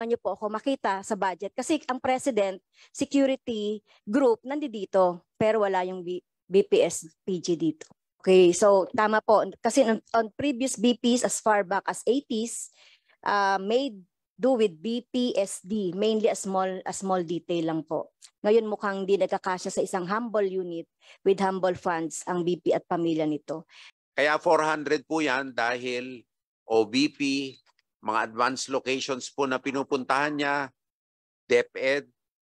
niyo po ako makita sa budget kasi ang President Security Group nandito pero wala yung BPS-PG dito. Okay, so tama po kasi on previous BPs as far back as 80s made do with BPSD, mainly a small detail lang po. Ngayon mukhang di nagkakasya sa isang humble unit with humble funds ang BP at pamilya nito. Kaya 400 po yan dahil OBP, mga advanced locations po na pinupuntahan niya, DepEd,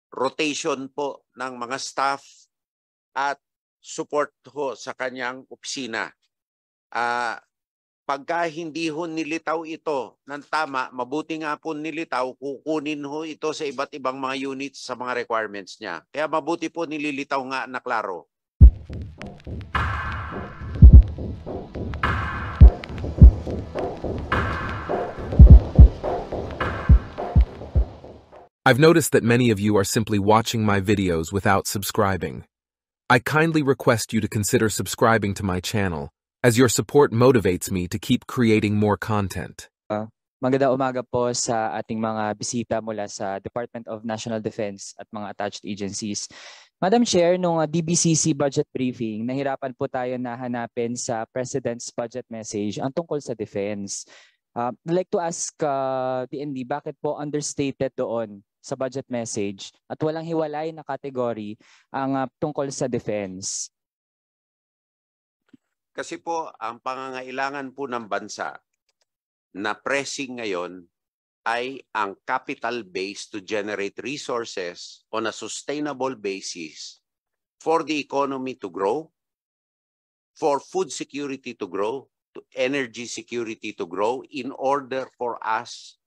rotation po ng mga staff at support ho sa kanyang opisina. Pagka hindi ho nilitaw ito ng tama, mabuti nga po nilitaw, kukunin ho ito sa iba't ibang mga units sa mga requirements niya. Kaya mabuti po nililitaw nga na klaro. I've noticed that many of you are simply watching my videos without subscribing. I kindly request you to consider subscribing to my channel, as your support motivates me to keep creating more content. Magandang umaga po sa ating mga bisita mula sa Department of National Defense at mga attached agencies. Madam Chair, nung DBCC budget briefing, nahirapan po tayo na hanapin sa President's budget message ang tungkol sa defense. I'd like to ask DND, bakit po understated doon sa budget message at walang hiwalay na category ang tungkol sa defense? Kasi po, ang pangangailangan po ng bansa na pressing ngayon ay ang capital base to generate resources on a sustainable basis for the economy to grow, for food security to grow, to energy security to grow, in order for us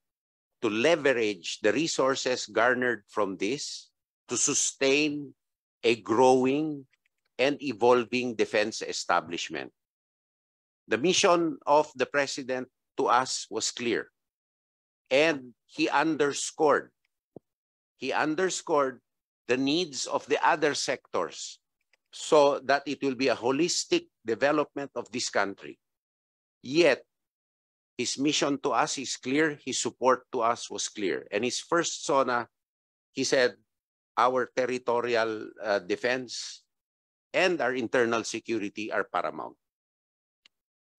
to leverage the resources garnered from this to sustain a growing and evolving defense establishment. The mission of the President to us was clear, and he underscored the needs of the other sectors so that it will be a holistic development of this country. Yet, his mission to us is clear, his support to us was clear. And his first SONA, he said, our territorial defense and our internal security are paramount.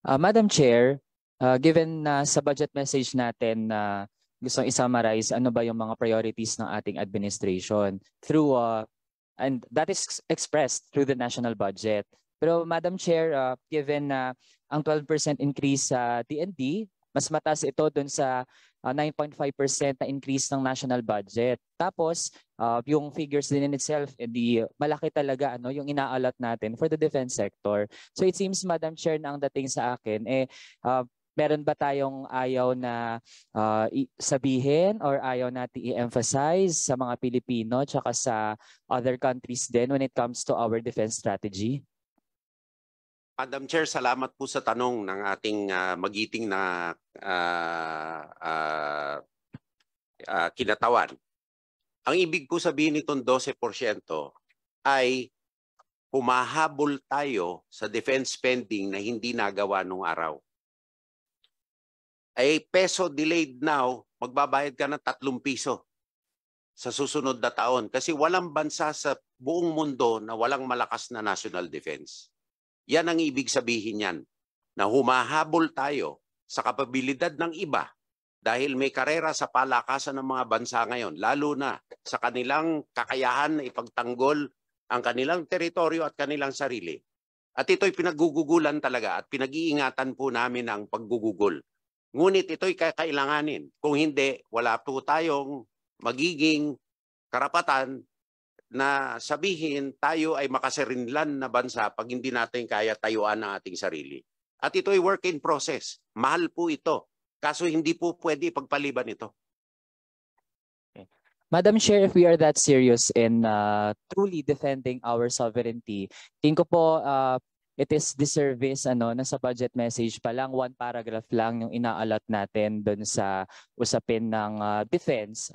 Madam Chair, given na sa budget message natin na gusto i-summarize ano ba yung mga priorities ng ating administration through and that is expressed through the national budget. Pero Madam Chair, given na ang 12% increase sa TND, mas mataas ito dun sa 9.5% na increase ng national budget. Tapos, yung figures din in itself, edi malaki talaga yung inaalot natin for the defense sector. So it seems, Madam Chair, na ang dating sa akin, meron ba tayong ayaw na sabihin or ayaw natin i-emphasize sa mga Pilipino tsaka sa other countries din when it comes to our defense strategy? Madam Chair, salamat po sa tanong ng ating magiting na kinatawan. Ang ibig po sabihin nitong 12% ay humahabol tayo sa defense spending na hindi nagawa nung araw. Ay peso delayed now, magbabayad ka ng 3 piso sa susunod na taon kasi walang bansa sa buong mundo na walang malakas na national defense. Yan ang ibig sabihin yan, na humahabol tayo sa kapabilidad ng iba dahil may karera sa palakasan ng mga bansa ngayon, lalo na sa kanilang kakayahan na ipagtanggol ang kanilang teritoryo at kanilang sarili. At ito'y pinagugugulan talaga at pinag-iingatan po namin ang paggugugol. Ngunit ito'y kakailanganin. Kung hindi, wala po tayong magiging karapatan na sabihin tayo ay makaserinlan na bansa pag hindi natin kaya tayuan ang ating sarili. At ito ay work in process. Mahal po ito. Kaso hindi po pwede ipagpaliban ito. Okay. Madam Chair, if we are that serious in truly defending our sovereignty, tingin ko po it is disservice na sa budget message pa lang, 1 paragraph lang yung inaalot natin doon sa usapin ng defense,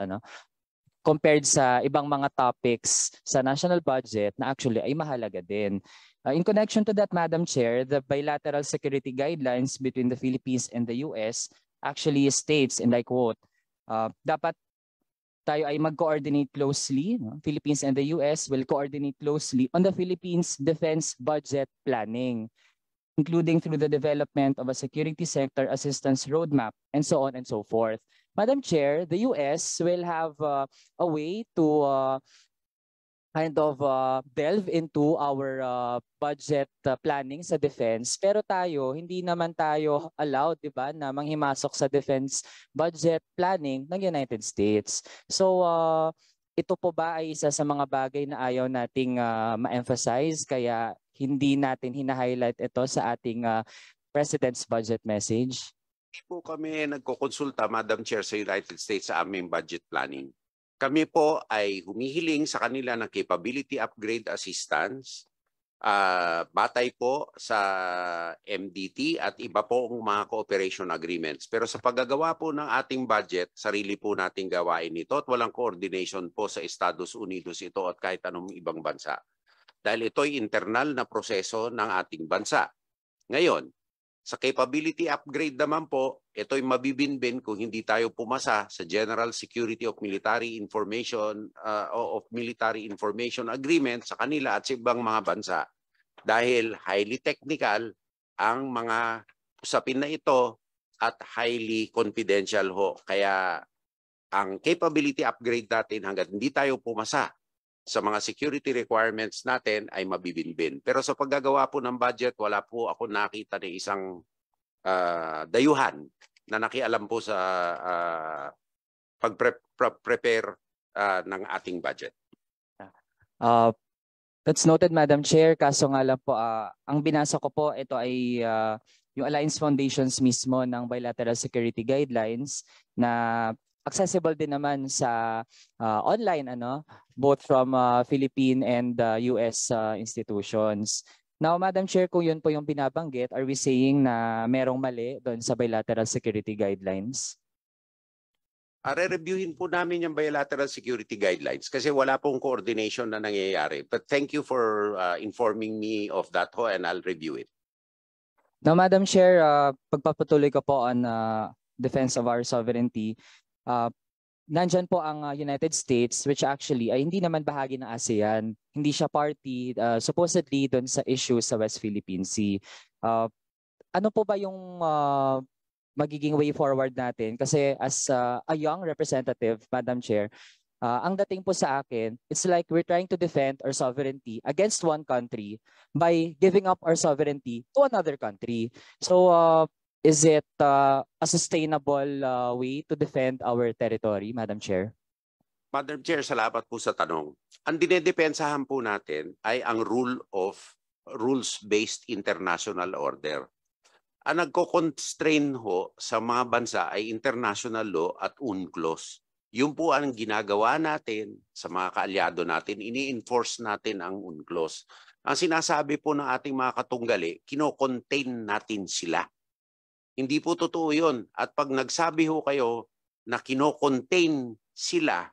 compared sa ibang mga topics sa national budget na actually ay mahalaga din. In connection to that, Madam Chair, the bilateral security guidelines between the Philippines and the US actually states, and I quote, dapat tayo ay mag-coordinate closely. No? Philippines and the US will coordinate closely on the Philippines defense budget planning, including through the development of a security sector assistance roadmap, and so on and so forth. Madam Chair, the US will have a way to delve into our budget planning sa defense, pero tayo hindi naman tayo allowed, 'di ba, na manghimasok sa defense budget planning ng United States. So ito po ba ay isa sa mga bagay na ayaw nating ma-emphasize, kaya hindi natin hina-highlight ito sa ating President's budget message? Hindi po kami nagkokonsulta, Madam Chair, sa United States sa aming budget planning. Kami po ay humihiling sa kanila ng capability upgrade assistance, batay po sa MDT at iba po ang mga cooperation agreements. Pero sa paggagawa po ng ating budget, sarili po nating gawain ito at walang coordination po sa Estados Unidos ito at kahit anong ibang bansa. Dahil ito'y internal na proseso ng ating bansa. Ngayon, sa capability upgrade naman po, ito'y mabibinbin kung hindi tayo pumasa sa General Security of Military Information Agreement sa kanila at sa ibang mga bansa. Dahil highly technical ang mga usapin na ito at highly confidential ho. Kaya ang capability upgrade natin hanggat hindi tayo pumasa sa mga security requirements natin ay mabibinbin. Pero sa paggagawa po ng budget, wala po ako nakita ng isang dayuhan na nakialam po sa pag-prepare ng ating budget. That's noted, Madam Chair. Kaso nga lang po, ang binasa ko po, ito ay yung Alliance Foundations mismo ng Bilateral Security Guidelines na accessible din naman sa online, both from Philippine and US institutions. Now, Madam Chair, kung yun po yung binabanggit, are we saying na merong mali doon sa bilateral security guidelines? Re-reviewin po namin yung bilateral security guidelines kasi wala pong coordination na nangyayari. But thank you for informing me of that ho, and I'll review it. Now, Madam Chair, pagpapatuloy ko po on defense of our sovereignty, nandyan po ang United States, which actually ay hindi naman bahagi ng ASEAN. Hindi siya party supposedly doon sa issue sa West Philippine Sea. Ano po ba yung magiging way forward natin? Kasi as a young representative, Madam Chair, ang dating po sa akin, it's like we're trying to defend our sovereignty against one country by giving up our sovereignty to another country. So is it a sustainable way to defend our territory, Madam Chair? Madam Chair, salamat po sa tanong. Ang dinedepensahan po natin ay ang rules-based international order. Ang nagko-constrain ho sa mga bansa ay international law at UNCLOS. Yun po ang ginagawa natin sa mga kaalyado natin, ini-enforce natin ang UNCLOS. Ang sinasabi po ng ating mga katunggali, kino-contain natin sila. Hindi po totoo yun. At pag nagsabi ho kayo na kino-contain sila,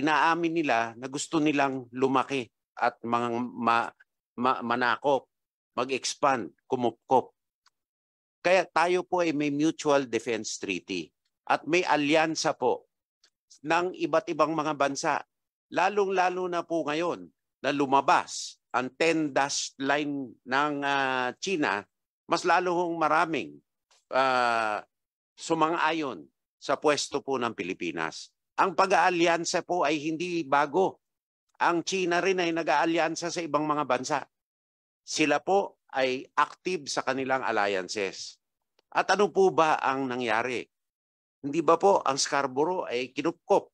inaamin nila na gusto nilang lumaki at manakop, mag-expand, kumupkop. Kaya tayo po ay may mutual defense treaty at may alyansa po ng iba't ibang mga bansa. Lalong-lalo na po ngayon na lumabas ang 10-dash line ng China, mas lalo hong maraming sumang-ayon sa pwesto po ng Pilipinas. Ang pag-aalyansa po ay hindi bago. Ang China rin ay nag-aalyansa sa ibang mga bansa. Sila po ay active sa kanilang alliances. At ano po ba ang nangyari? Hindi ba po ang Scarborough ay kinupkop?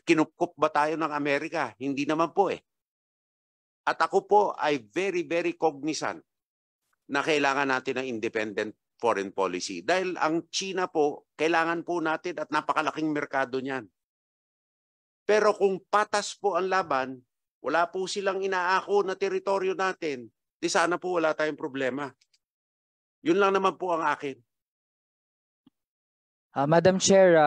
Kinupkop ba tayo ng Amerika? Hindi naman po eh. At ako po ay very, very cognizant na kailangan natin ng independent foreign policy. Dahil ang China po, kailangan po natin at napakalaking merkado niyan. Pero kung patas po ang laban, wala po silang inaako na teritoryo natin, di sana po wala tayong problema. Yun lang naman po ang akin. Madam Chair,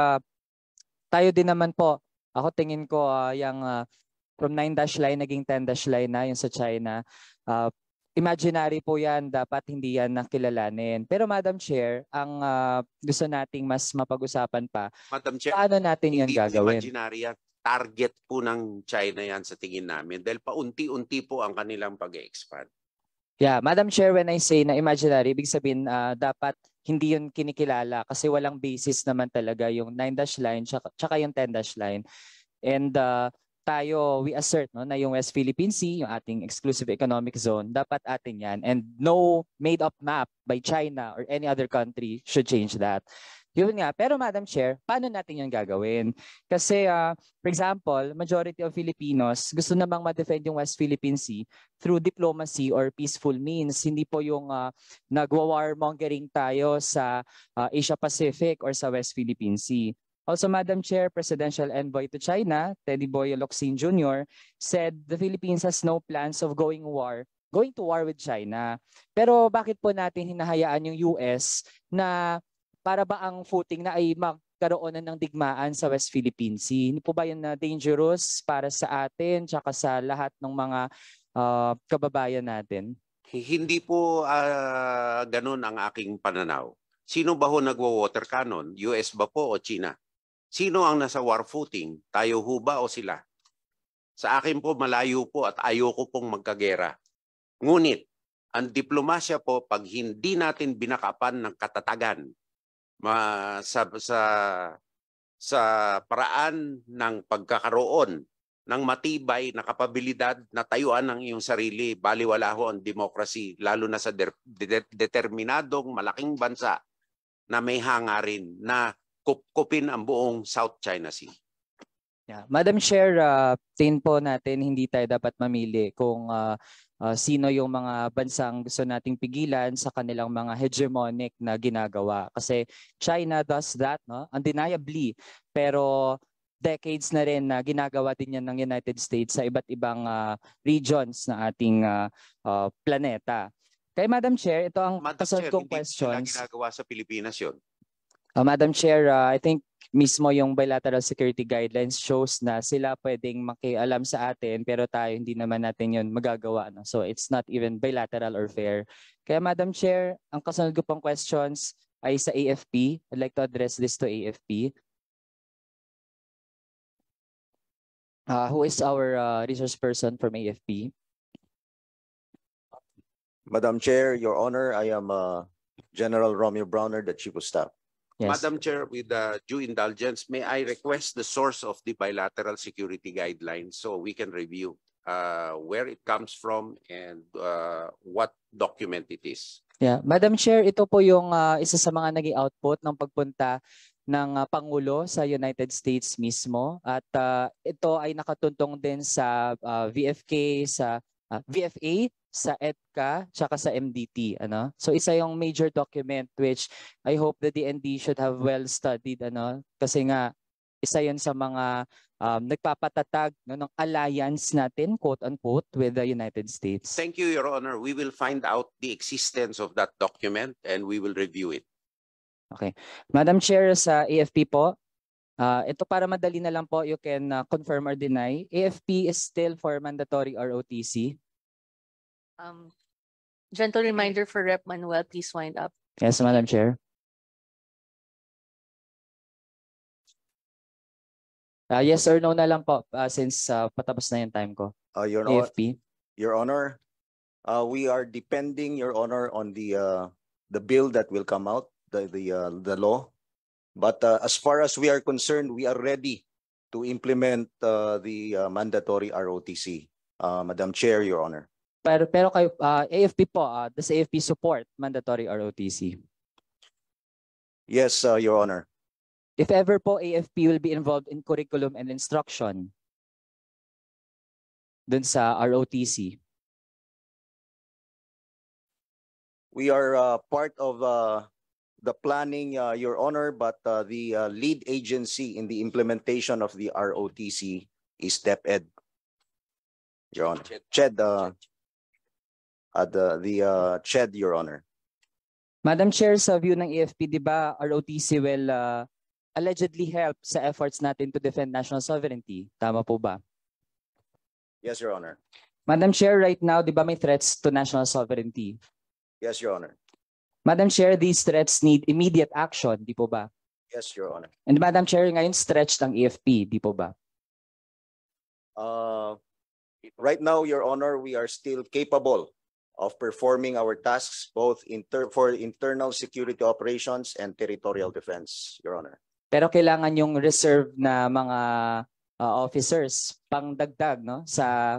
tayo din naman po, ako tingin ko yung from 9-dash line naging 10-dash line na yung sa China. imaginary po yan, dapat hindi yan nakilalanin. Pero Madam Chair, ang gusto nating mas mapag-usapan pa, Madam Chair, paano natin yan hindi po gagawin? imaginary yan. Target po ng China yan sa tingin namin dahil paunti-unti po ang kanilang pag-expand. Yeah, Madam Chair, when I say na imaginary, ibig sabihin dapat hindi yun kinikilala kasi walang basis naman talaga yung 9-dash line tsaka yung 10-dash line. And tayo, we assert no, na yung West Philippine Sea, yung ating exclusive economic zone, dapat atin yan. And no made-up map by China or any other country should change that. Yun nga. Pero Madam Chair, paano natin yung gagawin? Kasi, for example, majority of Filipinos gusto namang ma-defend yung West Philippine Sea through diplomacy or peaceful means. Hindi po yung nagwa-warmongering tayo sa Asia Pacific or sa West Philippine Sea. Also, Madam Chair, Presidential Envoy to China, Teddy Boy Locsin Jr., said the Philippines has no plans of going to war with China. Pero bakit po natin hinahayaan yung US na para ba ang footing na ay magkaroon na ng digmaan sa West Philippine Sea? Hindi po ba yun na dangerous para sa atin tsaka sa lahat ng mga kababayan natin? Hindi po ganun ang aking pananaw. Sino ba ho nagwa-water cannon? US ba po o China? Sino ang nasa war footing? Tayo ho ba o sila? Sa akin po malayo po at ayoko pong magkagera. Ngunit ang diplomasya po pag hindi natin binakapan ng katatagan sa paraan ng pagkakaroon ng matibay na kapabilidad na tayuan ng iyong sarili, baliwala ho ang democracy, lalo na sa determinadong malaking bansa na may hangarin na kupkupin ang buong South China Sea. Yeah. Madam Chair, tingin po natin hindi tayo dapat mamili kung sino yung mga bansang gusto nating pigilan sa kanilang mga hegemonic na ginagawa. Kasi China does that, no? Undeniably. Pero decades na rin na ginagawa din yan ng United States sa iba't ibang regions na ating planeta. Kaya Madam Chair, ito ang kasunod kong questions. Hindi ginagawa sa Pilipinas yun. Madam Chair, I think mismo yung bilateral security guidelines shows na sila pwedeng makialam sa atin pero tayo hindi naman natin yun magagawa. No? So it's not even bilateral or fair. Kaya Madam Chair, ang kasunod ko pang questions ay sa AFP. I'd like to address this to AFP. Who is our resource person from AFP? Madam Chair, Your Honor, I am General Romeo Browner, the Chief of Staff. Yes. Madam Chair, with due indulgence, may I request the source of the bilateral security guidelines so we can review where it comes from and what document it is? Yeah, Madam Chair, ito po yung isa sa mga naging output ng pagpunta ng Pangulo sa United States mismo at ito ay nakatuntong din sa VFK, sa VFA, sa EDCA, tsaka sa MDT. Ano? So isa yung major document which I hope the DND should have well studied. Ano? Kasi nga isa yun sa mga nagpapatatag no, ng alliance natin, quote-unquote, with the United States. Thank you, Your Honor. We will find out the existence of that document and we will review it. Okay. Madam Chair, sa AFP po, ito para madali na lang po, you can confirm or deny. AFP is still for mandatory ROTC. Gentle reminder for Rep. Manuel, please wind up. Yes, Madam Chair. Yes or no na lang po since patapos na yung time ko. AFP. Your Honor, we are depending, Your Honor, on the bill that will come out, the law. But as far as we are concerned, we are ready to implement the mandatory ROTC. Madam Chair, Your Honor. Pero kayo, AFP po, does AFP support mandatory ROTC? Yes, Your Honor. If ever po AFP will be involved in curriculum and instruction dun sa ROTC? We are part of the planning, Your Honor, but the lead agency in the implementation of the ROTC is DepEd, Your Honor. CHED, CHED, Your Honor. Madam Chair, sa view ng AFP, di ba ROTC will allegedly help sa efforts natin to defend national sovereignty? Tama po ba? Yes, Your Honor. Madam Chair, right now, di ba may threats to national sovereignty? Yes, Your Honor. Madam Chair, these threats need immediate action, di po ba? Yes, Your Honor. And Madam Chair, ngayon stretched ang AFP, di po ba? Right now, Your Honor, we are still capable of performing our tasks both for internal security operations and territorial defense, Your Honor. Pero kailangan yung reserve na mga officers pang dagdag, no, sa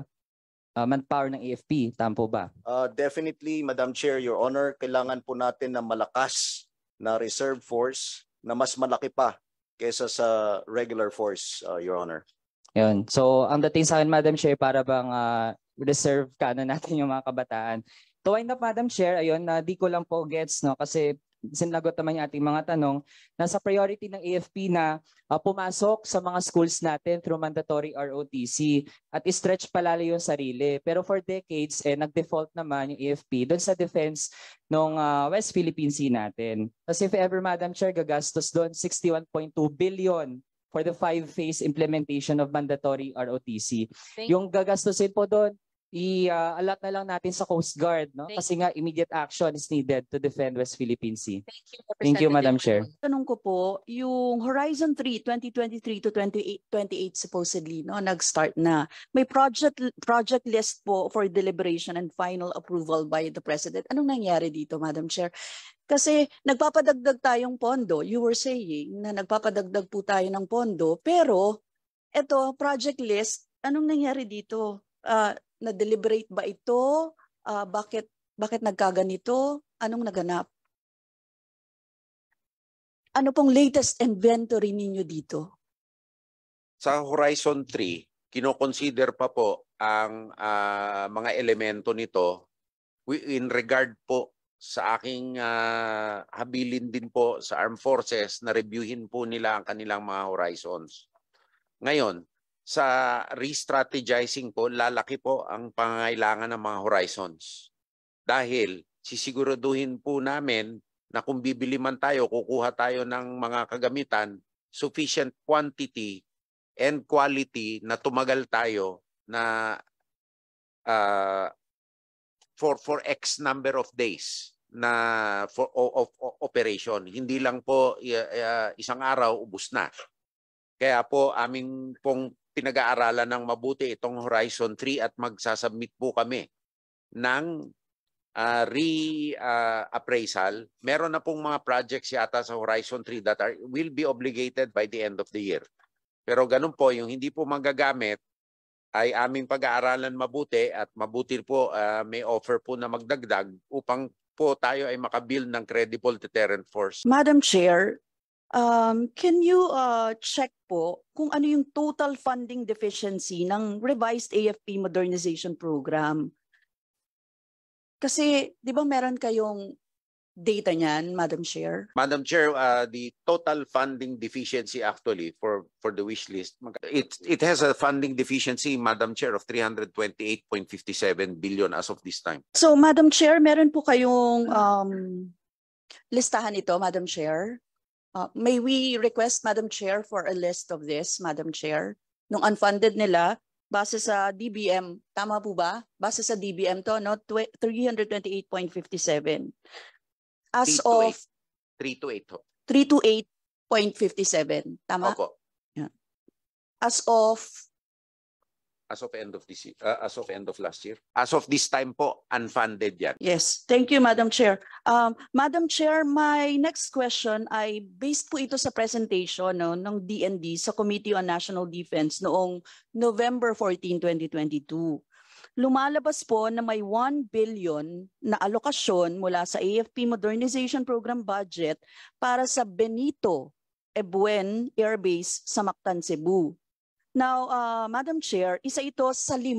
manpower ng AFP, tama po ba? Definitely, Madam Chair, Your Honor, kailangan po natin ng malakas na reserve force na mas malaki pa kaysa sa regular force, Your Honor. Yun. So, ang dating sa akin, Madam Chair, para bang reserve ka na natin yung mga kabataan. To wind up, Madam Chair, ayun, di ko lang po gets, no, kasi sinagot naman yung ating mga tanong, nasa priority ng AFP na pumasok sa mga schools natin through mandatory ROTC at stretch palalo yung sarili. Pero for decades, nag-default naman yung AFP doon sa defense ng West Philippine Sea natin. Kasi if ever, Madam Chair, gagastos doon 61.2 billion for the 5-phase implementation of mandatory ROTC. Yung gagastusin po doon, i-allot na lang natin sa Coast Guard, no? Kasi nga immediate action is needed to defend West Philippine Sea. Thank you, Madam Chair. Tanong ko po, yung Horizon 3, 2023 to 2028 supposedly, no, nag-start na. May project list po for deliberation and final approval by the President. Anong nangyari dito, Madam Chair? Kasi nagpapadagdag tayong pondo. You were saying na nagpapadagdag po tayo ng pondo. Pero ito, project list, anong nangyari dito? Na-deliberate ba ito? Bakit nagkaganito? Anong naganap? Ano pong latest inventory ninyo dito? Sa Horizon 3, kinoconsider pa po ang mga elemento nito in regard po sa aking habilin din po sa Armed Forces na reviewin po nila ang kanilang mga horizons. Ngayon, sa re-strategizing po, lalaki po ang pangangailangan ng mga horizons. Dahil sisiguraduhin po namin na kung bibili man tayo, kukuha tayo ng mga kagamitan, sufficient quantity and quality na tumagal tayo na for X number of days na of operation. Hindi lang po isang araw ubos na. Kaya po aming pong pinag-aaralan ng mabuti itong Horizon 3 at magsasubmit po kami ng re-appraisal. Meron na pong mga projects yata sa Horizon 3 that will be obligated by the end of the year. Pero ganun po, yung hindi po magagamit ay aming pag-aaralan mabuti at mabuti po may offer po na magdagdag upang po tayo ay makabuild ng credible deterrent force. Madam Chair, can you check po kung ano yung total funding deficiency ng revised AFP modernization program? Kasi, di ba meron kayong data niyan, Madam Chair? Madam Chair, the total funding deficiency actually for the wish list, it has a funding deficiency, Madam Chair, of 328.57 billion as of this time. So, Madam Chair, meron po kayong listahan ito, Madam Chair? May we request, Madam Chair, for a list of this, Madam Chair? Nung unfunded nila, base sa DBM, tama po ba? Base sa DBM to, no? 328.57. As of 328.57. Tama? Opo. Yeah. As of end of this as of end of last year. As of this time po, unfunded yan. Yes, thank you, Madam Chair. Madam Chair, my next question ay based po ito sa presentation ng DND sa Committee on National Defense noong November 14, 2022. Lumalabas po na may 1 billion na alokasyon mula sa AFP Modernization Program budget para sa Benito Ebuen Air Base sa Mactan, Cebu. Now, Madam Chair, isa ito sa 5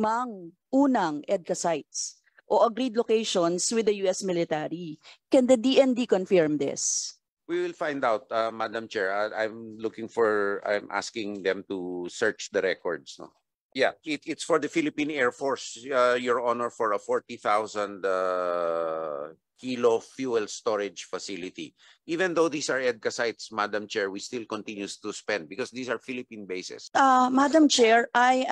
unang EDCA sites o agreed locations with the U.S. military. Can the DND confirm this? We will find out, Madam Chair. I'm asking them to search the records. No? Yeah, it's for the Philippine Air Force, Your Honor, for a 40,000 kilo fuel storage facility. Even though these are EDCA sites, Madam Chair, we still continue to spend because these are Philippine bases. Madam Chair, I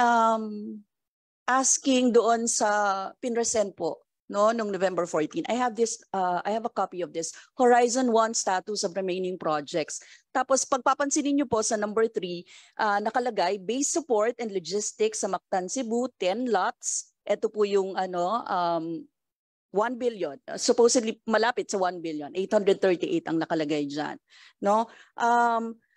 asking doon sa pinresent po, no, nung November 14. I have a copy of this Horizon 1 status of remaining projects. Tapos pagpapansinin niyo po sa number 3, nakalagay base support and logistics sa Mactan, Cebu, 10 lots. Ito po yung 1 billion. Supposedly malapit sa 1 billion. 838 ang nakalagay diyan, no?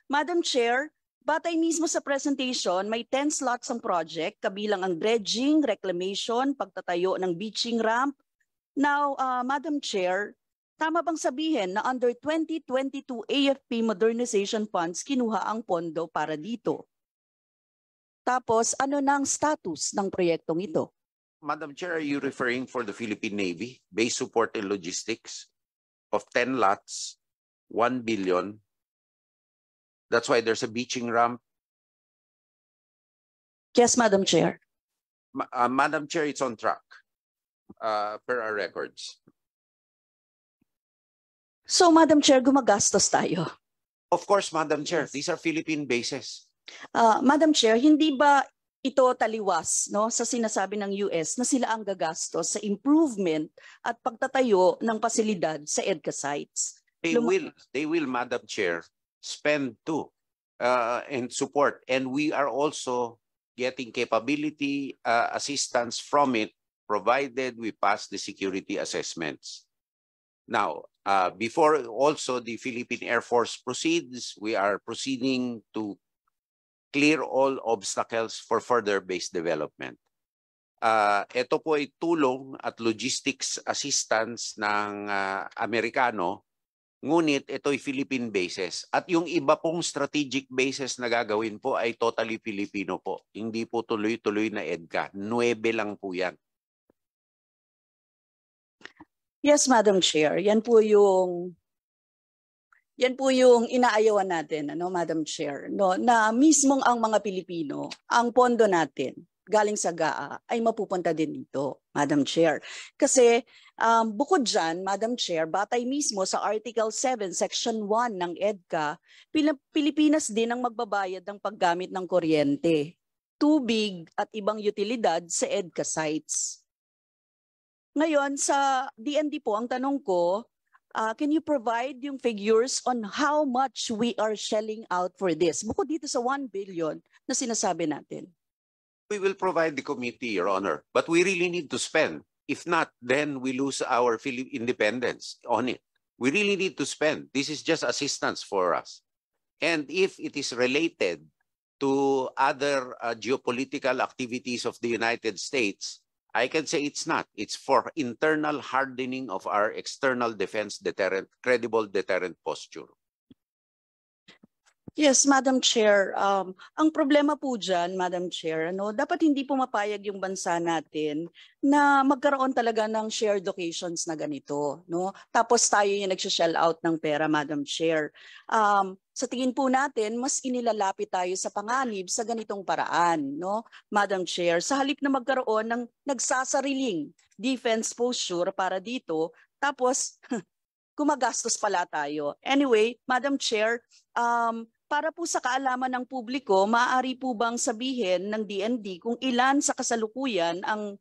Madam Chair, batay mismo sa presentation, may 10 slots ang project, kabilang ang dredging, reclamation, pagtatayo ng beaching ramp. Now, Madam Chair, tama bang sabihin na under 2022 AFP Modernization Funds, kinuha ang pondo para dito? Tapos, ano na ang status ng proyektong ito? Madam Chair, are you referring for the Philippine Navy, base support and logistics of 10 lots, 1 billion? That's why there's a beaching ramp. Yes, Madam Chair. Madam Chair, it's on track per our records. So, Madam Chair, gumagastos tayo. Of course, Madam Chair, these are Philippine bases. Madam Chair, hindi ba ito taliwas, no, sa sinasabi ng US na sila ang gagastos sa improvement at pagtatayo ng pasilidad sa EDCA sites? They will, Madam Chair, spend too and support, and we are also getting capability assistance from it, provided we pass the security assessments. Now, before also the Philippine Air Force proceeds, we are proceeding to clear all obstacles for further base development. Ito po ay tulong at logistics assistance ng Amerikano. Ngunit ito'y Philippine bases. At yung iba pong strategic bases na gagawin po ay totally Filipino po. Hindi po tuloy-tuloy na EDCA. 9 lang po yan. Yes, Madam Chair. Yan po yung inaayawan natin, ano, Madam Chair, no, na mismong ang mga Pilipino, ang pondo natin galing sa GAA ay mapupunta din dito, Madam Chair. Kasi bukod dyan, Madam Chair, batay mismo sa Article 7, Section 1 ng EDCA, Pilipinas din ang magbabayad ng paggamit ng kuryente, tubig at ibang utilidad sa EDCA sites. Ngayon, sa DND po, ang tanong ko, can you provide yung figures on how much we are shelling out for this? Bukod dito sa 1 billion na sinasabi natin. We will provide the committee, Your Honor, but we really need to spend. If not, then we lose our independence on it. We really need to spend. This is just assistance for us. And if it is related to other geopolitical activities of the United States, I can say it's not. It's for internal hardening of our external defense deterrent, credible deterrent posture. Yes, Madam Chair. Ang problema po dyan, Madam Chair, no, dapat hindi pumapayag yung bansa natin na magkaroon talaga ng shared locations na ganito. No? Tapos tayo yung nag-shell out ng pera, Madam Chair. Sa tingin po natin, mas inilalapit tayo sa panganib sa ganitong paraan, no, Madam Chair. Sa halip na magkaroon ng nagsasariling defense posture para dito, tapos gumagastos pala tayo. Anyway, Madam Chair, para po sa kaalaman ng publiko, maaari po bang sabihin ng DND kung ilan sa kasalukuyan ang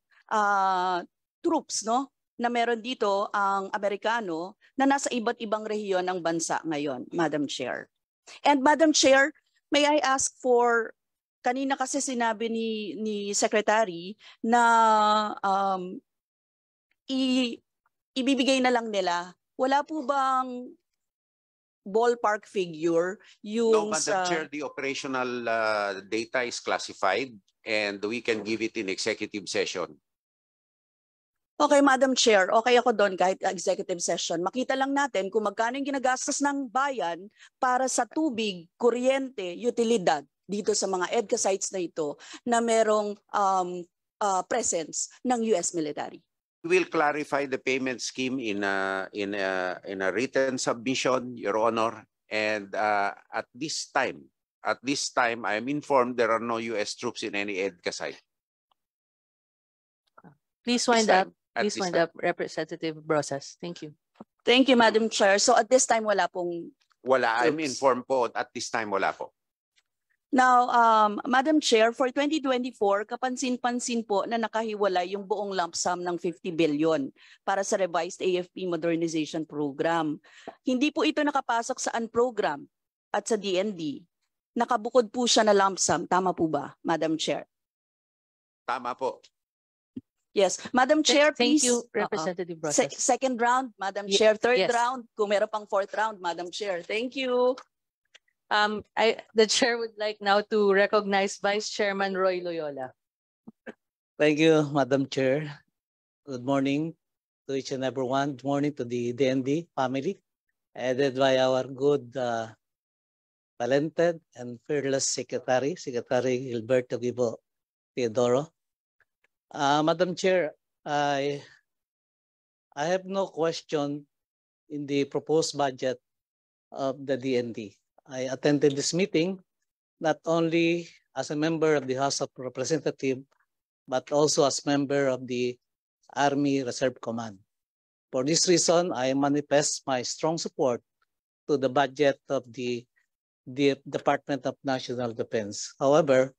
troops, no, na meron dito ang Amerikano na nasa iba't ibang rehiyon ng bansa ngayon, Madam Chair? And Madam Chair, may I ask for, kanina kasi sinabi ni Secretary na ibibigay na lang nila. Wala po bang ballpark figure yung No, Madam Chair, the operational data is classified and we can give it in executive session. Okay, Madam Chair, okay ako doon kahit executive session. Makita lang natin kung magkano yung ginagastos ng bayan para sa tubig, kuryente, utilidad dito sa mga EDCA sites na ito na merong presence ng US military. We will clarify the payment scheme in a written submission, Your Honor. And at this time, I am informed there are no U.S. troops in any EDCA site. Please wind up. Please wind up, Representative Brosas. Thank you. Thank you, Madam Chair. So at this time, wala pong Wala. I'm troops. informed po at this time wala po. Now, Madam Chair, for 2024, kapansin-pansin po na nakahiwalay yung buong lump sum ng 50 billion para sa revised AFP Modernization Program. Hindi po ito nakapasok sa UNPROGRAM at sa DND. Nakabukod po siya na lump sum. Tama po ba, Madam Chair? Tama po. Yes. Madam Chair, Thank please. you, Representative Brosas. Second round, Madam Chair. Third yes. round, kung meron pang fourth round, Madam Chair. Thank you. The chair would like now to recognize Vice Chairman Roy Loyola. Thank you, Madam Chair. Good morning to each and everyone. Good morning to the DND family, headed by our good, talented and fearless Secretary Gilberto Gibo Teodoro. Madam Chair, I have no question in the proposed budget of the DND. I attended this meeting not only as a member of the House of Representatives, but also as member of the Army Reserve Command. For this reason, I manifest my strong support to the budget of the Department of National Defense. However,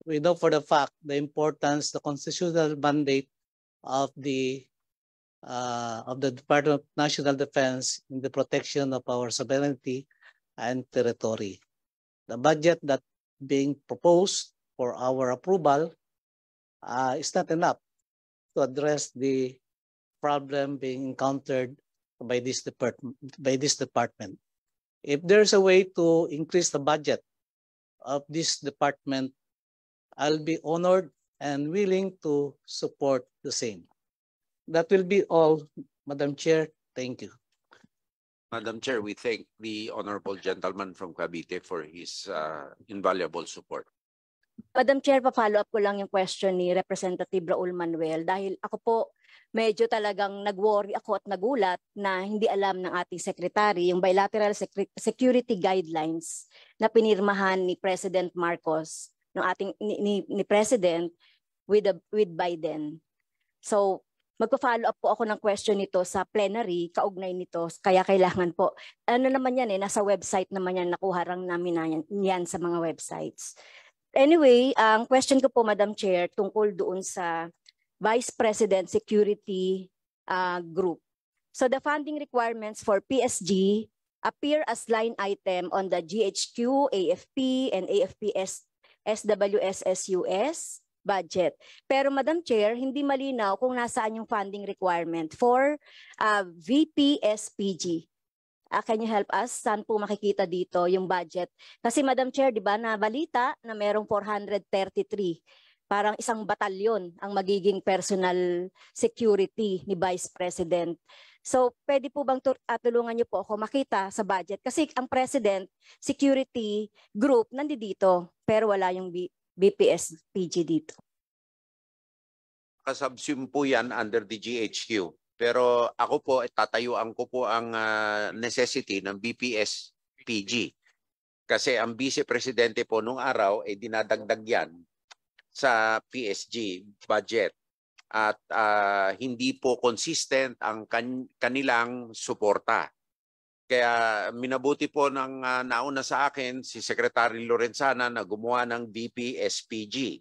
we know for the fact the importance, the constitutional mandate of the Department of National Defense in the protection of our sovereignty and territory. The budget that being proposed for our approval is not enough to address the problem being encountered by this department. If there's a way to increase the budget of this department, I'll be honored and willing to support the same. That will be all, Madam Chair. Thank you. Madam Chair, we thank the honorable gentleman from Cavite for his invaluable support. Madam Chair, pa-follow up ko lang yung question ni Representative Raul Manuel dahil ako po medyo talagang nag-worry ako at nagulat na hindi alam ng ating secretary yung bilateral security guidelines na pinirmahan ni President Marcos ng ating ni President with Biden. So magpa-follow up po ako ng question nito sa plenary, kaugnay nito, kaya kailangan po, ano naman yan nasa website naman yan, nakuha lang namin yan sa mga websites. Anyway, ang question ko po, Madam Chair, tungkol doon sa Vice President Security Group. So the funding requirements for PSG appear as line item on the GHQ, AFP, and AFPS SWSSUS budget. Pero Madam Chair, hindi malinaw kung nasaan yung funding requirement for VPSPG. Can you help us? Saan po makikita dito yung budget? Kasi Madam Chair, di ba, na balita na merong 433. Parang isang batalyon ang magiging personal security ni Vice President. So, pwede po bang tulungan niyo po ako makita sa budget? Kasi ang President Security Group nandito, pero wala yung BPSPG dito. Kasubsume po yan under the GHQ. Pero ako po, tatayuan ko po ang necessity ng BPSPG. Kasi ang Vice Presidente po nung araw ay dinadagdag yan sa PSG budget. At hindi po consistent ang kanilang suporta. Kaya minabuti po ng nauna sa akin si Secretary Lorenzana na gumawa ng BPSPG.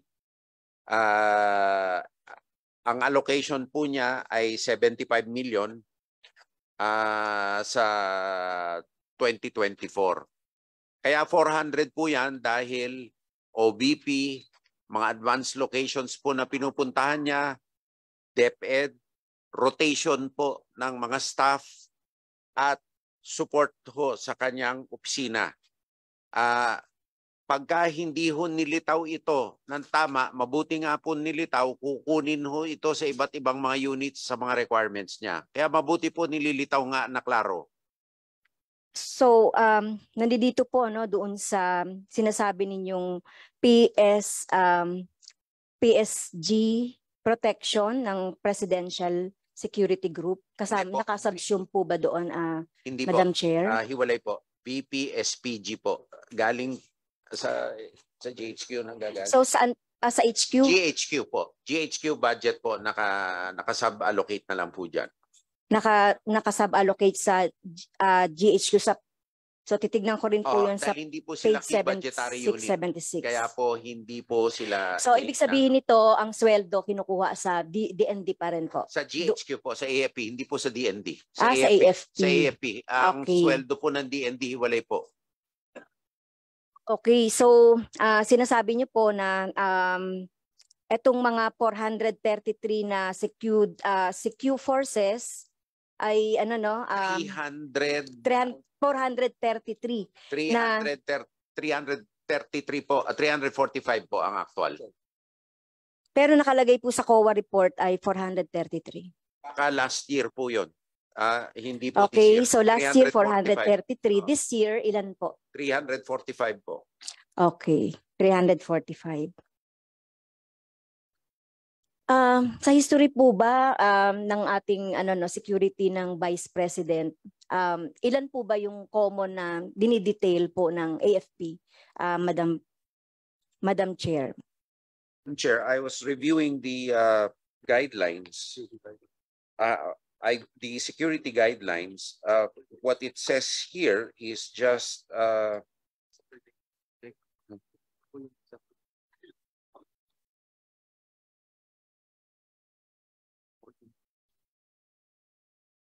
Ang allocation po niya ay 75 million sa 2024. Kaya 400 po yan dahil OBP, mga advanced locations po na pinupuntahan niya, DepEd, rotation po ng mga staff at support ho sa kanyang opisina. Pagka hindi ho nilitaw ito ng tama, mabuti nga po nilitaw, kukunin ho ito sa iba't ibang mga units sa mga requirements niya. Kaya mabuti po nililitaw nga na klaro. So, nandito po doon sa sinasabi ninyong PSG protection ng Presidential Security Group. Kasama, nakasubsume po ba doon, hindi Madam po. Chair? Hiwalay po. BPSPG po. Galing sa GHQ nang gagaling. So, saan? Sa HQ? GHQ po. GHQ budget po. Naka-sub-allocate na lang po dyan. Naka-sub-allocate sa GHQ So titignan ko rin po yun sa dahil hindi po sila page key budgetary unit. 7676. Kaya po hindi po sila... So ibig sabihin nito, ang sweldo kinukuha sa DND pa rin po. Sa GHQ po, sa AFP, hindi po sa DND. Sa AFP. Sa AFP. Ang Okay. sweldo po ng DND, hiwalay po. Okay, so sinasabi niyo po na etong mga 433 na secure forces ay ano no 433 333 po, 345 po ang actual. pero nakalagay po sa COA report ay 433. Baka last year po yun. Hindi po Okay, this year. so last year 345. 433, this year ilan po? 345 po. Okay, 345. Sa history po ba ng ating security ng Vice President, ilan po ba yung common na dinidetail po ng AFP, Madam Chair? Chair, I was reviewing the guidelines. The security guidelines. What it says here is just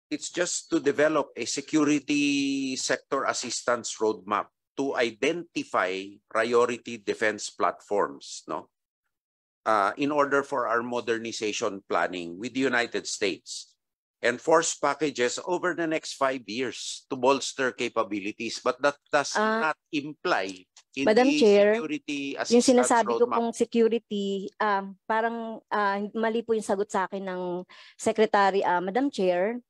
it's just to develop a security sector assistance roadmap to identify priority defense platforms, no? In order for our modernization planning with the United States and force packages over the next 5 years to bolster capabilities. But that does not imply in Madam the Chair, security yung assistance sinasabi ko roadmap. pong security, parang mali po yung sagot sa akin ng Secretary, Madam Chair.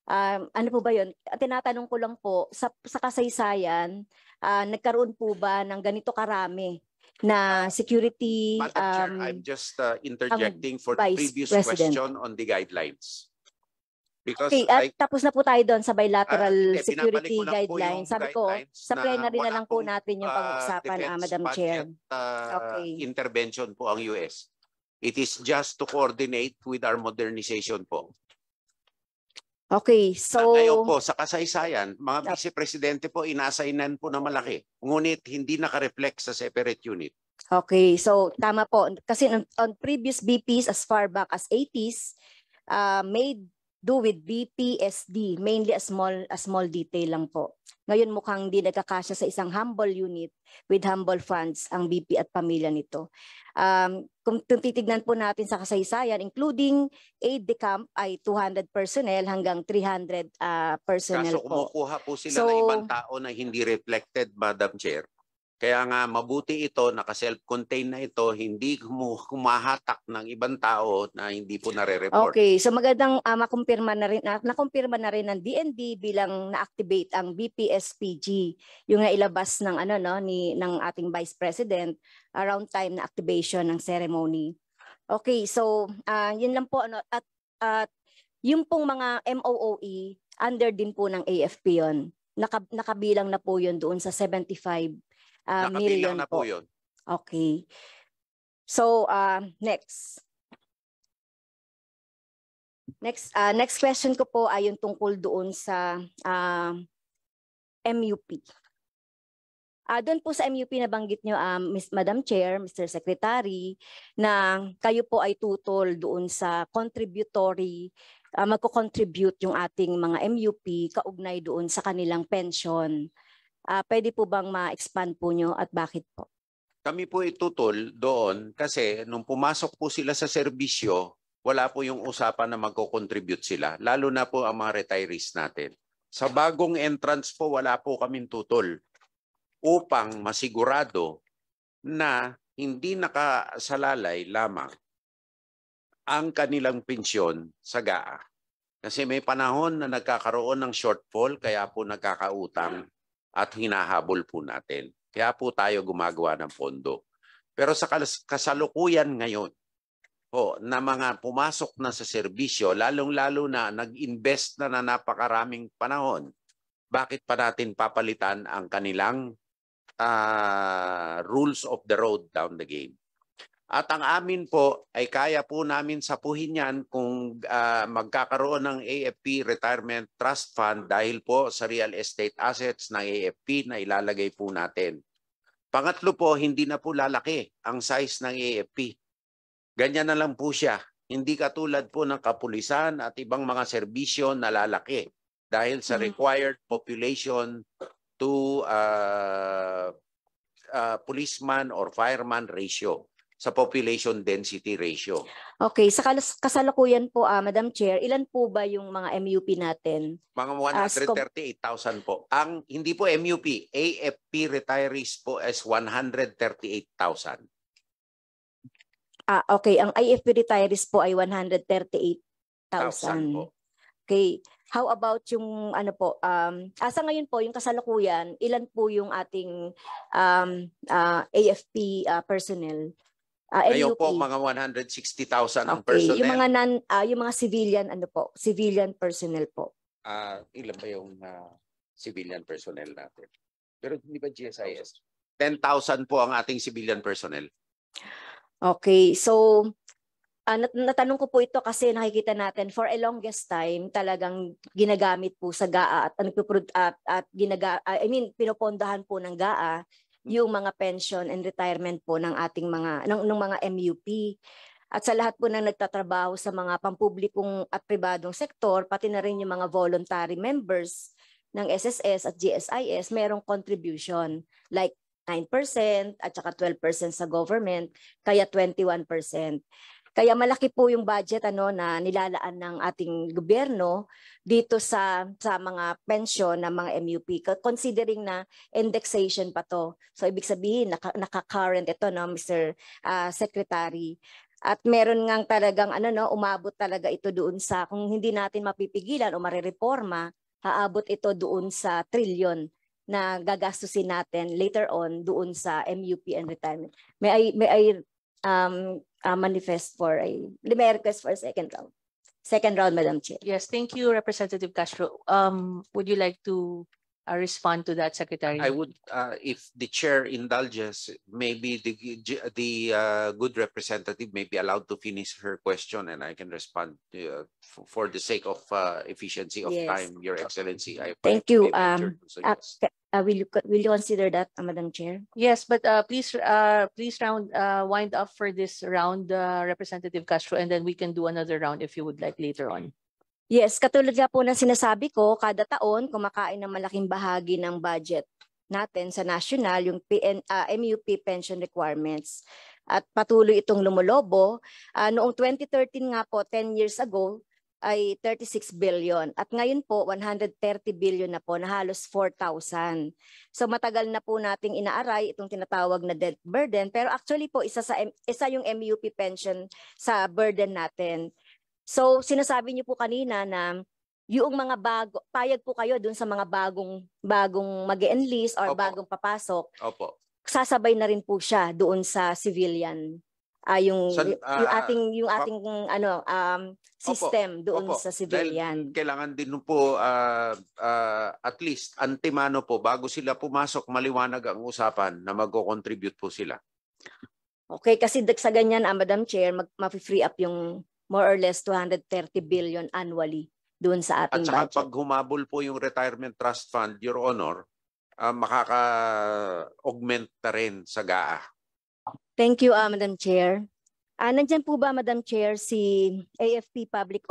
Ano po ba yun? Tinatanong ko lang po, sa kasaysayan, nagkaroon po ba ng ganito karami na security? Madam Chair, I'm just interjecting for the Vice previous President. question on the guidelines. Because Okay, at tapos na po tayo doon sa bilateral hindi, security pinabalik ko lang po guidelines. yung Sabi ko, guidelines sa na plenary na wala lang po pong, natin yung pag-uusapan, defense Madam Chair. budget, Okay. intervention po ang US. It is just to coordinate with our modernization po. Okay, so Ngayon po, sa kasaysayan, mga vice-presidente po, inassignan po na malaki. Ngunit hindi naka-reflect sa separate unit. okay, so tama po. Kasi on previous BPs as far back as 80s, made do with BPSD, mainly a small detail lang po. Ngayon mukhang hindi nagkakasya sa isang humble unit with humble funds ang BP at pamilya nito. Kung titignan po natin sa kasaysayan, including aid de camp ay 200 personnel hanggang 300 personnel Kaso po. kumukuha po sila So, ng ibang tao na hindi reflected, Madam Chair. Kaya nga mabuti ito, naka-self-contained na ito, hindi humahatak ng ibang tao na hindi po nare-report. Okay, so magandang makumpirma na rin, nakumpirma na rin ng DND bilang na-activate ang BPSPG, yung nailabas ng ng ating Vice President around time na activation ng ceremony. Okay, so yun lang po at yung pong mga MOOE under din po ng AFP yon. Nakabilang na po yun doon sa 75 million Nakabilang na po yun. Okay. So next next question ko po ay yung tungkol doon sa MUP. Doon po sa MUP nabanggit nyo, Madam Chair, Mr. Secretary, na kayo po ay tutol doon sa contributory, magko-contribute yung ating mga MUP kaugnay doon sa kanilang pension. Pwede po bang ma-expand po nyo at bakit po? Kami po itutol doon kasi nung pumasok po sila sa serbisyo, wala po yung usapan na magko-contribute sila, lalo na po ang mga retirees natin. Sa bagong entrance po, wala po kaming tutol upang masigurado na hindi nakasalalay lamang ang kanilang pensyon sa GAA. Kasi may panahon na nagkakaroon ng shortfall, kaya po nagkakautang at hinahabol po natin. Kaya po tayo gumagawa ng pondo. Pero sa kasalukuyan ngayon, na mga pumasok na sa serbisyo, lalong-lalo na nag-invest na napakaraming panahon, bakit pa natin papalitan ang kanilang rules of the road down the game? At ang amin po ay kaya po namin sapuhin yan kung magkakaroon ng AFP Retirement Trust Fund dahil po sa real estate assets ng AFP na ilalagay po natin. Pangatlo po, hindi na po lalaki ang size ng AFP. Ganyan na lang po siya. Hindi katulad po ng kapulisan at ibang mga serbisyo na lalaki dahil sa required population to policeman or fireman ratio, sa population density ratio. Okay, sa kasalukuyan po, Madam Chair, ilan po ba yung mga MUP natin? Mga 138,000 po. Ang hindi po MUP, AFP retirees po is 138,000. Okay, ang AFP retirees po ay 138,000. po. Okay. How about yung ano po, sa ngayon po, yung kasalukuyan, ilan po yung ating AFP personnel? Ngayon MUP? po mga 160,000 ang Okay. personnel. Yung mga yung mga civilian ano po, civilian personnel po. Ilan ba yung civilian personnel natin? Pero hindi ba GSIS? 10,000 po ang ating civilian personnel. Okay, so natanong ko po ito kasi nakikita natin for a longest time talagang ginagamit po sa GAA at pinopondahan po ng GAA yung mga pension and retirement po ng ating mga ng mga MUP. At sa lahat po ng nagtatrabaho sa mga pampublikong at pribadong sektor, pati na rin yung mga voluntary members ng SSS at GSIS, merong contribution like 9% at saka 12% sa government, kaya 21%. Kaya malaki po yung budget na nilalaan ng ating gobyerno dito sa mga pensyon ng mga MUP, considering na indexation pa to. So ibig sabihin naka-current ito Mr. Secretary. At meron ngang talagang umabot talaga ito doon sa, kung hindi natin mapipigilan o marireforma, aabot ito doon sa trilyon na gagastusin natin later on doon sa MUP and retirement. May I request for a second round. Second round, Madam Chair. Yes, thank you, Representative Castro. Would you like to respond to that, Secretary? I would, if the chair indulges, maybe the good representative may be allowed to finish her question and I can respond for the sake of efficiency of time, Your Excellency. Thank you. Will you consider that, Madam Chair? Yes, but please wind up for this round, Representative Castro, and then we can do another round if you would like later on. Yes, katulad nga po ng sinasabi ko, kada taon kumakain ng malaking bahagi ng budget natin sa national, yung MUP pension requirements. At patuloy itong lumulobo. Noong 2013 nga po, 10 years ago, ay 36 billion. At ngayon po, 130 billion na po, na halos 4,000. So matagal na po nating inaaray itong tinatawag na debt burden. Pero actually po, isa yung MUP pension sa burden natin. So sinasabi niyo po kanina na yung mga payag po kayo dun sa mga bagong mag-enlist or Opo. bagong papasok. Opo. Sasabay na rin po siya doon sa civilian. Yung ating system doon sa civilian. Dahil kailangan din po at least antemano po bago sila pumasok, maliwanag ang usapan na magko-contribute po sila. Okay, kasi sa ganyan, Madam Chair, ma-free up yung more or less 230 billion annually doon sa ating budget. At saka pag humabol po yung Retirement Trust Fund, Your Honor, makaka-augment na rin sa GAA. Thank you, Madam Chair. Nandyan po ba, Madam Chair, si AFP Public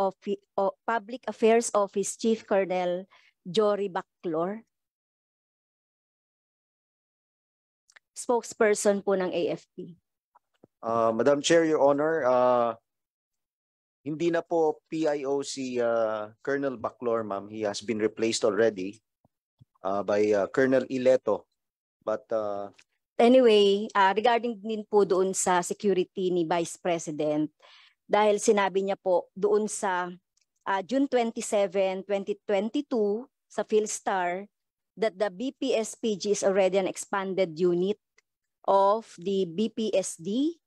Affairs Office Chief Colonel Jory Baclor? Spokesperson po ng AFP. Madam Chair, Your Honor, hindi na po PIO si Colonel Baclor, ma'am. He has been replaced already by Colonel Ileto. But anyway, regarding din po doon sa security ni Vice President, dahil sinabi niya po doon sa June 27, 2022 sa PhilStar that the BPSPG is already an expanded unit of the BPSD.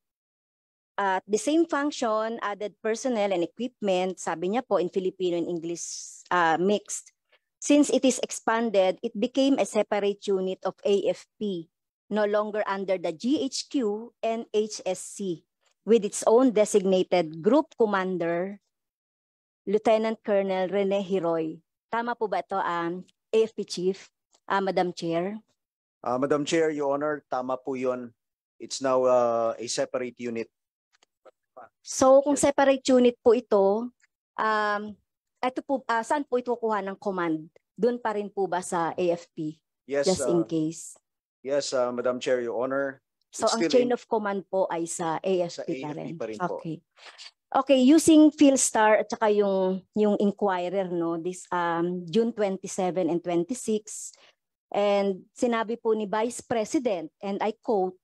The same function, added personnel and equipment, sabi niya po in Filipino and English mixed. Since it is expanded, it became a separate unit of AFP, no longer under the GHQ and HSC. with its own designated group commander, Lieutenant Colonel Rene Hiroy. Tama po ba ito, AFP Chief, Madam Chair? Madam Chair, Your Honor, tama po yun. It's now a separate unit. So kung separate unit po ito, ito po, saan po ito kuha ng command? Doon pa rin po ba sa AFP? Yes, Just in case. Yes, Madam Chair, Your Honor. So It's ang still chain in- of command po ay sa AFP, Sa pa AFP rin. pa rin po. Okay. Okay, using PhilStar at saka yung Inquirer, no, this June 27 and 26, and sinabi po ni Vice President, and I quote,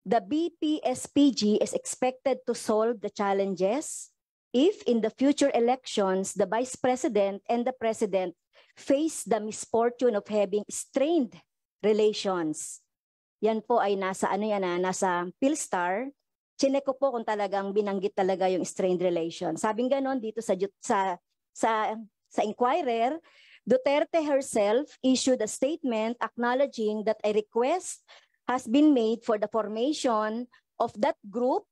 "The BPSPG is expected to solve the challenges if in the future elections, the Vice President and the President face the misfortune of having strained relations." Yan po ay nasa nasa PhilStar. Chinek ko po kung talagang binanggit talaga yung strained relation. Sabing ganon dito sa Inquirer, Duterte herself issued a statement acknowledging that a request has been made for the formation of that group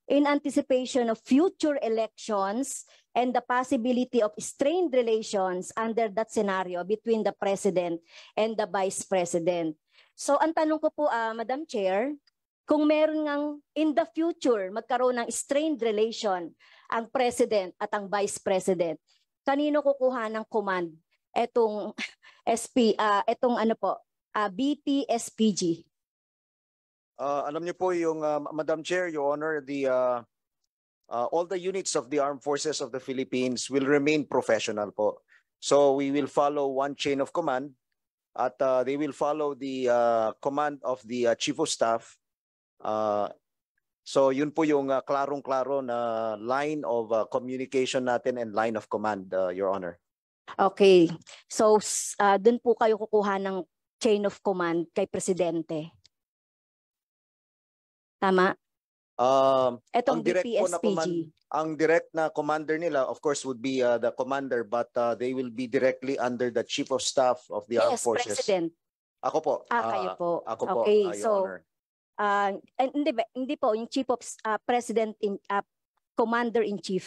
in anticipation of future elections and the possibility of strained relations under that scenario between the President and the Vice President. So ang tanong ko po, Madam Chair, kung meron ngang in the future magkaroon ng strained relation ang President at ang Vice President, kanino kukuha ng command etong BPSPG? Alam niyo po yung Madam Chair, Your Honor, all the units of the Armed Forces of the Philippines will remain professional po. So we will follow one chain of command at they will follow the command of the Chief of Staff. So yun po yung klarong-klaro na line of communication natin and line of command, Your Honor. Okay. So dun po kayo kukuha ng chain of command kay Presidente. Tama? Etong BPSPG. Ang direct na commander nila, of course, would be the commander, but they will be directly under the Chief of Staff of the Armed Forces. President. Ako po. Kayo po. Ako po, okay, Your so Honor. hindi po yung Chief of President Commander-in-Chief.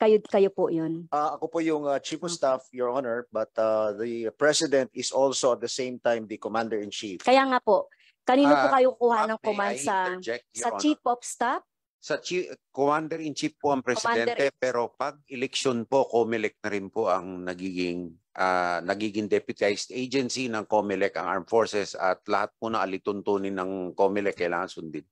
Kayo po 'yun. Ako po yung Chief of Staff, Your Honor, but the President is also at the same time the Commander-in-Chief. Kaya nga po, kanino po kayo kuha ng May command I sa interject, Your Honor? Chief of Staff? Sa Commander-in-Chief po ang Presidente, Commander-in-Chief. pero pag eleksyon po, COMELEC na rin po ang nagiging deputized agency ng COMELEC, ang Armed Forces, at lahat po na alituntunin ng COMELEC kailangan sundin.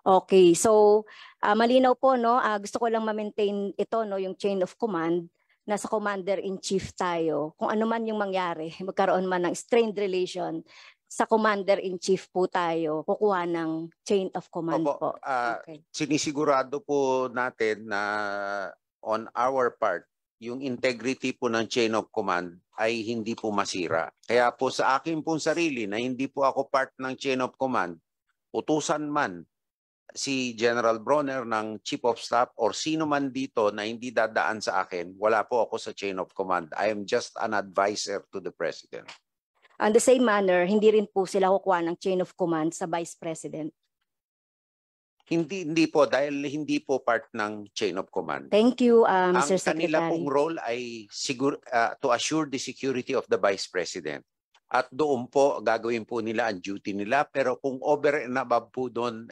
Okay, so malinaw po, no, gusto ko lang ma-maintain ito, no, yung chain of command. Nasa Commander-in-Chief tayo. Kung ano man yung mangyari, magkaroon man ng strained relation, sa Commander-in-Chief po tayo kukuha ng chain of command Opo, po. Okay. Sinisigurado po natin na on our part, yung integrity po ng chain of command ay hindi po masira. Kaya po sa akin pong sarili na hindi po ako part ng chain of command, utusan man si General Bronner ng Chief of Staff or sino man dito na hindi dadaan sa akin, wala po ako sa chain of command. I am just an advisor to the President. On the same manner, hindi rin po sila kukuha ng chain of command sa Vice President. Hindi po, dahil hindi po part ng chain of command. Thank you, Mr. Ang kanila Secretary. pong role ay to assure the security of the Vice President. At doon po, gagawin po nila ang duty nila. Pero kung over and above po doon,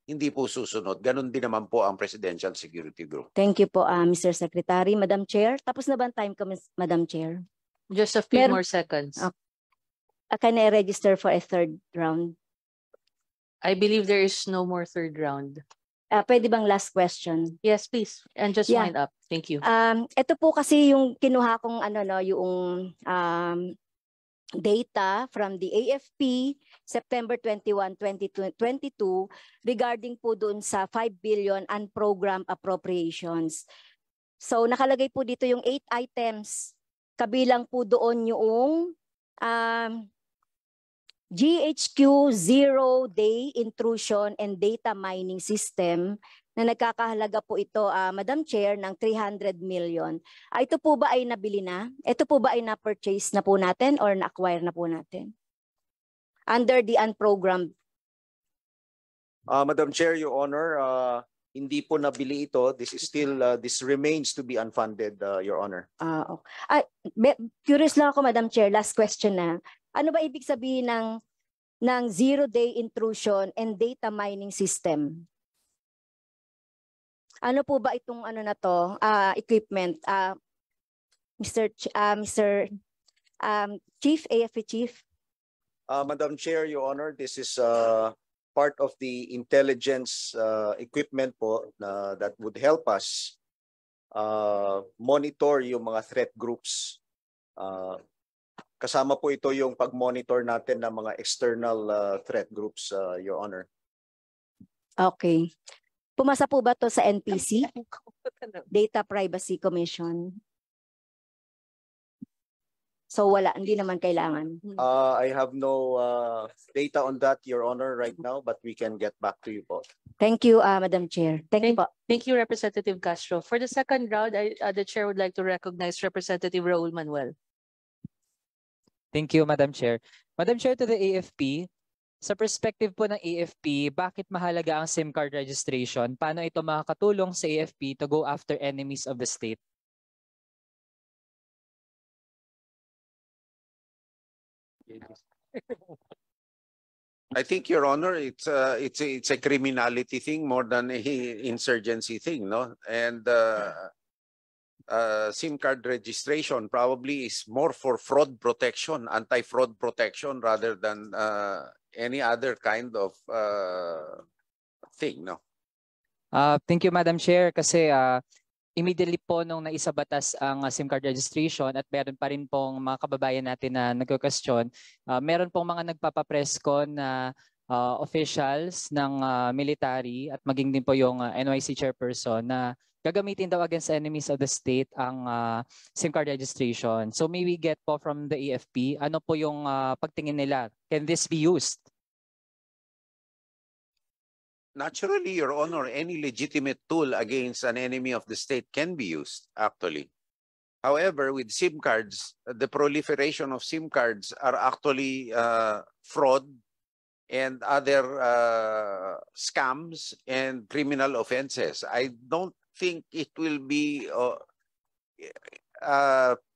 hindi po susunod. Ganon din naman po ang Presidential Security Group. Thank you po, Mr. Secretary. Madam Chair, tapos na ba ang time ko, Madam Chair? Just a few more seconds. Okay. Can I register for a third round? I believe there is no more third round. Pwede bang last question? Yes, please. And just Yeah. wind up. Thank you. Ito po kasi yung kinuha kong yung data from the AFP September 21, 2022 regarding po doon sa 5 billion unprogrammed appropriations. So nakalagay po dito yung 8 items. Kabilang po doon yung GHQ zero-day intrusion and data mining system na nagkakahalaga po ito, Madam Chair, ng 300 million. Ito po ba ay nabili na? Ito po ba ay na-purchase na po natin or na-acquire na po natin? Under the unprogrammed Madam Chair, Your Honor, hindi po nabili ito. This is still, this remains to be unfunded, Your Honor. Curious lang ako, Madam Chair, last question na. Ano ba ibig sabihin ng zero-day intrusion and data mining system? Ano po ba itong ano na to, equipment? Mr. Chief, AFP Chief? Madam Chair, Your Honor, this is part of the intelligence equipment po that would help us monitor yung mga threat groups. Kasama po ito yung pag-monitor natin ng mga external threat groups, Your Honor. Okay. Pumasa po ba to sa NPC? Data Privacy Commission? So wala, hindi naman kailangan. I have no data on that, Your Honor, right now, but we can get back to you po. Thank you, Madam Chair. Thank you po. Thank you, Representative Castro. For the second round, the Chair would like to recognize Representative Raul Manuel. Thank you, Madam Chair. Madam Chair, to the AFP, sa perspective po ng AFP, bakit mahalaga ang SIM card registration? Paano ito makakatulong sa AFP to go after enemies of the state? I think, Your Honor, it's a criminality thing more than a insurgency thing, no? And SIM card registration probably is more for fraud protection, anti-fraud protection, rather than any other kind of thing, no? Thank you, Madam Chair, kasi immediately po nung naisabatas ang SIM card registration at meron pa rin pong mga kababayan natin na nagko-question, meron pong mga nagpapapreskon na officials ng military at maging din po yung NYC chairperson na gagamitin daw against enemies of the state ang SIM card registration. So may we get po from the AFP, ano po yung pagtingin nila? Can this be used? Naturally, Your Honor, any legitimate tool against an enemy of the state can be used, actually. However, with SIM cards, the proliferation of SIM cards are actually fraud and other scams and criminal offenses. I don't think it will be,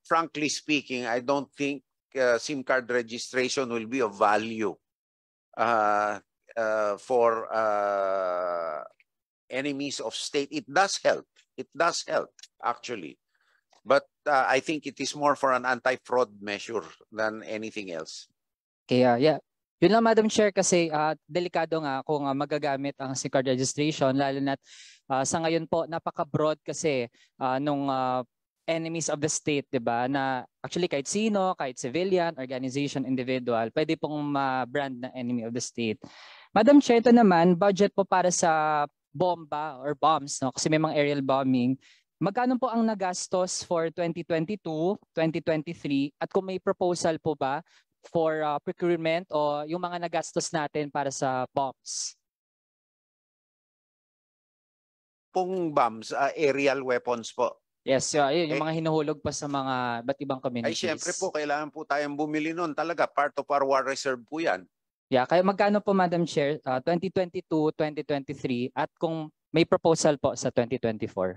frankly speaking, I don't think SIM card registration will be of value for enemies of state. It does help. It does help, actually. But I think it is more for an anti-fraud measure than anything else. Kaya, yeah. Yun lang, Madam Chair, kasi delikado nga kung magagamit ang SIM card registration, lalo na sa ngayon po, napaka-broad kasi nung enemies of the state, di ba? Na actually kahit sino, kahit civilian, organization, individual, pwede pong ma-brand na enemy of the state. Madam Chair, ito naman, budget po para sa bomba or bombs, no? Kasi may mga aerial bombing. Magkano po ang nagastos for 2022, 2023, at kung may proposal po ba for procurement o yung mga nagastos natin para sa bombs? Pong bombs, aerial weapons po. Yes, yun, yung mga hinuhulog pa sa mga ba't ibang communities. Ay, syempre po, kailangan po tayong bumili nun. Talaga, part of our war reserve po yan. Yeah, kaya magkano po, Madam Chair, 2022, 2023, at kung may proposal po sa 2024?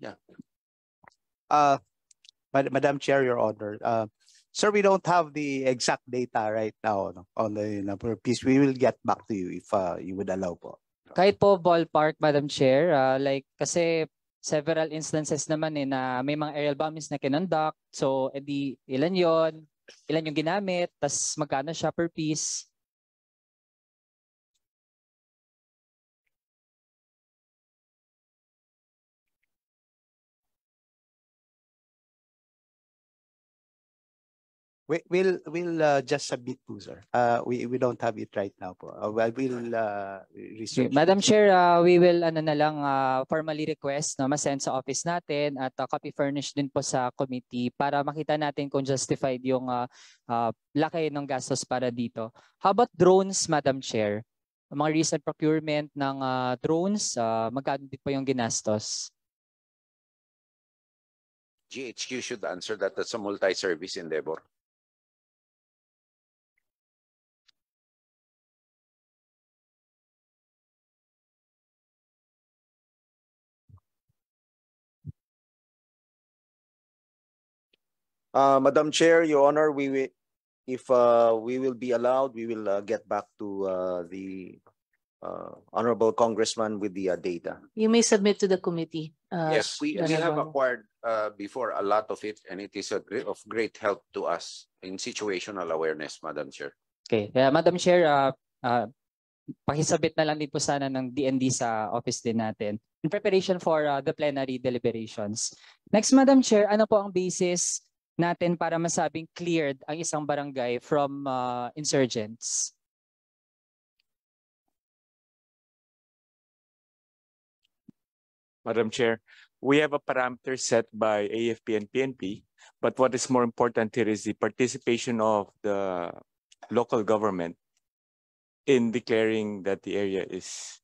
Yeah. Madam Chair, Your Honor, sir, we don't have the exact data right now on the number of piece. We will get back to you if you would allow po. Kahit po ballpark, Madam Chair, like kasi several instances naman na may mga aerial bombings na kinonduct. So, edi ilan yung ginamit, tas magkano siya per piece. We'll just submit to, sir. We don't have it right now po. We'll research. Madam Chair, we will formally request na ma-send sa office natin at copy furnished din po sa committee para makita natin kung justified yung laki ng gastos para dito. How about drones, Madam Chair? Mga recent procurement ng drones, magkano din po yung ginastos? GHQ should answer that. That's a multi-service endeavor. Madam Chair, Your Honor, if we will be allowed, we will get back to the Honorable Congressman with the data. You may submit to the committee. Yes, we General have Bongo. acquired before a lot of it, and it is of great help to us in situational awareness, Madam Chair. Okay. Madam Chair, pakisabit na lang din po sana ng DND sa office din natin in preparation for the plenary deliberations. Next, Madam Chair, ano po ang basis natin para masabing cleared ang isang barangay from insurgents? Madam Chair, we have a parameter set by AFP and PNP, but what is more important here is the participation of the local government in declaring that the area is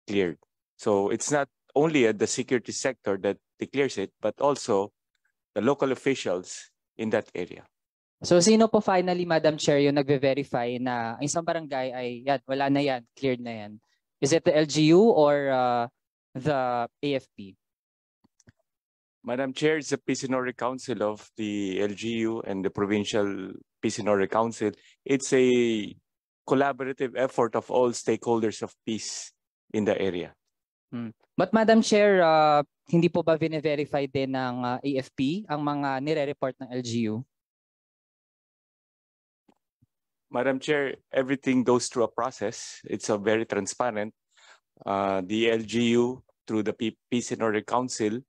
cleared. So it's not only the security sector that declares it, but also the local officials in that area. So sino po finally, Madam Chair, yung nagve-verify na ang isang barangay ay yan, wala na yan, cleared na yan? Is it the LGU or the AFP? Madam Chair, it's the Peace and Order Council of the LGU and the Provincial Peace and Order Council. It's a collaborative effort of all stakeholders of peace in the area. But Madam Chair, hindi po ba vine-verify din ng AFP ang mga nire-report ng LGU? Madam Chair, everything goes through a process. It's a very transparent. The LGU, through the Peace and Order Council,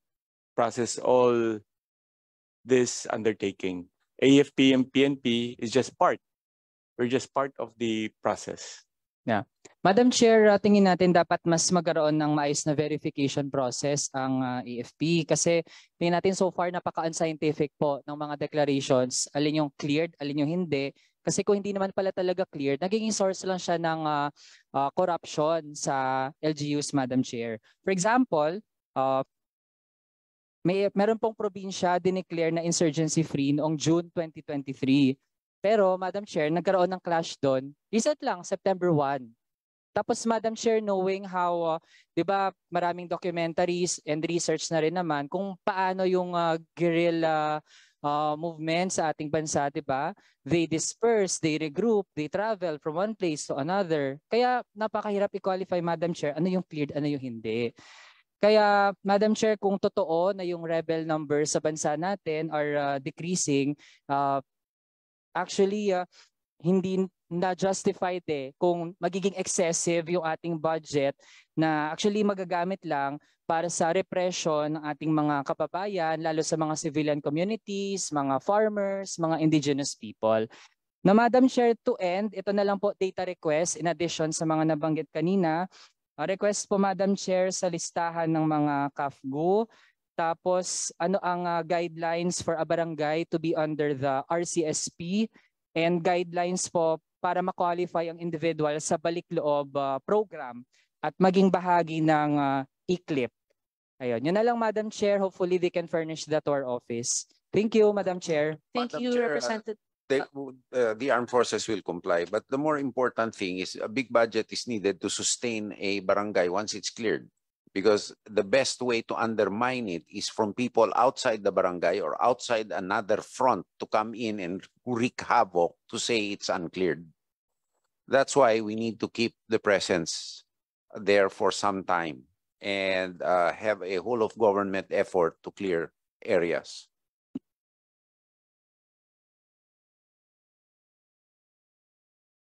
process all this undertaking. AFP and PNP is just part. We're just part of the process. Yeah. Madam Chair, tingin natin dapat mas magkaroon ng maayos na verification process ang AFP kasi tingin natin so far napaka-unscientific po ng mga declarations, alin yung cleared, alin yung hindi. Kasi kung hindi naman pala talaga cleared, nagiging source lang siya ng corruption sa LGUs, Madam Chair. For example, meron pong probinsya dineclare na insurgency free noong June 2023. Pero Madam Chair, nagkaroon ng clash doon. Recent lang, September 1. Tapos Madam Chair, knowing how, di ba, maraming documentaries and research na rin naman kung paano yung guerrilla movement sa ating bansa, di ba? They disperse, they regroup, they travel from one place to another. Kaya napakahirap i-qualify, Madam Chair, ano yung cleared, ano yung hindi. Kaya Madam Chair, kung totoo na yung rebel numbers sa bansa natin are decreasing, actually, hindi na-justified kung magiging excessive yung ating budget na actually magagamit lang para sa repression ng ating mga kababayan, lalo sa mga civilian communities, mga farmers, mga indigenous people. Na Madam Chair, to end, ito na lang po data request in addition sa mga nabanggit kanina. Request po Madam Chair sa listahan ng mga CAFGU. Tapos ano ang guidelines for a barangay to be under the RCSP and guidelines po para ma-qualify ang individual sa balik loob program at maging bahagi ng ICLIP. Ayun, yun na lang Madam Chair. Hopefully they can furnish that to our office. Thank you, Madam Chair. Thank Madam you, Chair, Representative. The armed forces will comply, but the more important thing is a big budget is needed to sustain a barangay once it's cleared. Because the best way to undermine it is from people outside the barangay or outside another front to come in and wreak havoc to say it's uncleared. That's why we need to keep the presence there for some time and have a whole of government effort to clear areas.